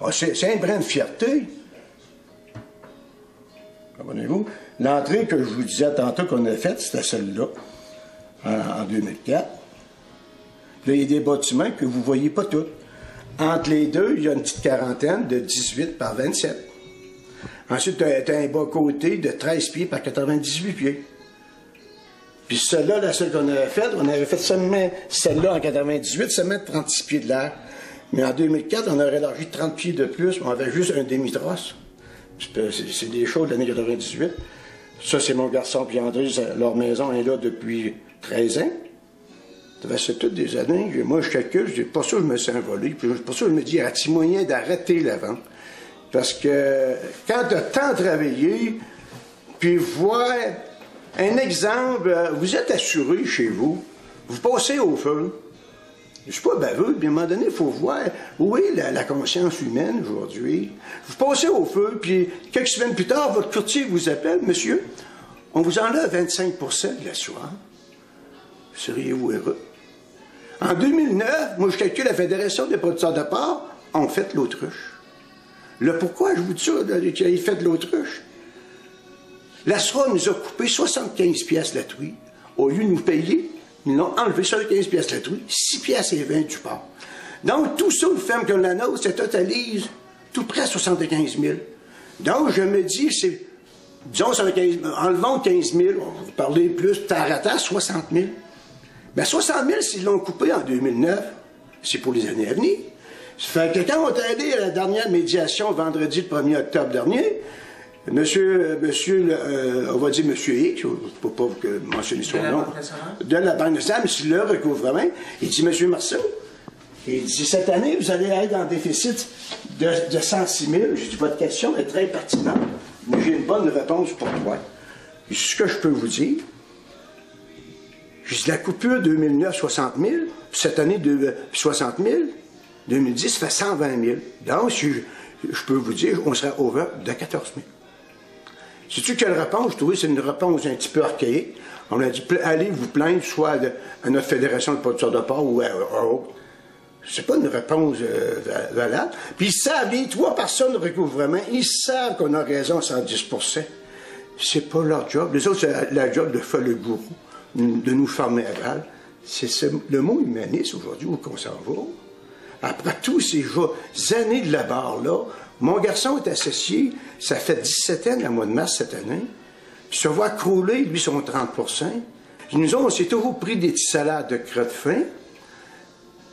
Ah, c'est un brin de fierté. Comprenez-vous? L'entrée que je vous disais tantôt qu'on a faite, c'était celle-là, en 2004. Là, il y a des bâtiments que vous ne voyez pas tous. Entre les deux, il y a une petite quarantaine de 18 par 27. Ensuite, tu as un bas-côté de 13 pieds par 98 pieds. Puis celle-là, la seule qu'on avait fait seulement celle-là en 98, seulement 36 pieds de l'air. Mais en 2004, on aurait élargi 30 pieds de plus, mais on avait juste un demi-trosse. C'est des choses de l'année 98. Ça, c'est mon garçon puis André, leur maison est là depuis 13 ans. C'est toutes des années. Moi, je calcule, je dis pas sûr que je me suis envolé, puis pas sûr que je me dis, y a-t-il moyen d'arrêter la vente? Parce que quand tu as tant travaillé, puis voir un exemple, vous êtes assuré chez vous, vous passez au feu. Je suis pas baveux, puis à un moment donné, il faut voir où est la conscience humaine aujourd'hui. Vous passez au feu, puis quelques semaines plus tard, votre courtier vous appelle, monsieur, on vous enlève 25 de l'assurance. Seriez-vous heureux? En 2009, moi je calcule la Fédération des producteurs de porc, on fait l'autruche. Le pourquoi je vous dis ça, qu'il fait de l'autruche? La SRA nous a coupé 75 piastres la truie. Au lieu de nous payer, ils l'ont enlevé 75 piastres la truie, 6 piastres et 20 du porc. Donc tout ça, une ferme comme la nôtre, ça totalise tout près à 75 000. Donc je me dis, c'est, disons, enlevons 15 000, on va parler plus, terre à terre, 60 000. Mais 60 000, s'ils l'ont coupé en 2009, c'est pour les années à venir. Ça fait que quand on est allé à la dernière médiation vendredi le 1er octobre dernier, monsieur, on va dire monsieur X, je ne peux pas mentionner son nom, de la Banque nationale, M. Le recouvrement, il dit, monsieur Marceau, il dit, cette année, vous allez être en déficit de 106 000. J'ai dit, votre question est très pertinente, mais j'ai une bonne réponse pour toi. Ce que je peux vous dire, j'ai dit, la coupure 2009, 60 000, puis cette année, 60 000, 2010, ça fait 120 000. Donc, je peux vous dire, on serait over de 14 000. Sais-tu quelle réponse? Je trouvais que c'est une réponse un petit peu archaïque. On a dit, allez vous plaindre soit à notre fédération de producteurs de porc ou à autre. C'est pas une réponse valable. Puis ils savent, les 3 personnes de recouvrement, ils savent qu'on a raison à 110 %. C'est pas leur job. Les autres, c'est la job de faire le gourou, de nous former à balle. C'est le mot humaniste aujourd'hui où qu'on s'en va. Après tous ces années de labeur-là, mon garçon est associé, ça fait 17 ans, le mois de mars cette année, puis se voit crouler, lui, son 30 %. Nous autres, on s'est toujours pris des petits salaires de creux de fin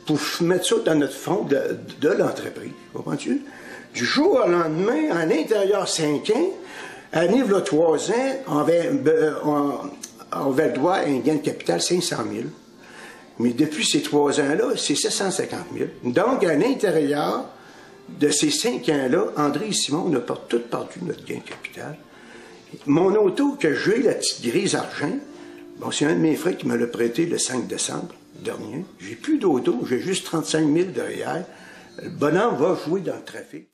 pour mettre ça dans notre fonds de l'entreprise. Comprends-tu? Du jour au lendemain, en intérieur 5 ans, à niveau 3 ans, on avait le droit à un gain de capital 500 000. Mais depuis ces 3 ans-là, c'est 750 000. Donc, à l'intérieur de ces 5 ans-là, André et Simon, on a tout perdu notre gain de capital. Mon auto que j'ai, la petite grise argent, bon, c'est un de mes frères qui me l'a prêté le 5 décembre dernier. J'ai plus d'auto, j'ai juste 35 000 derrière. Le bonhomme va jouer dans le trafic.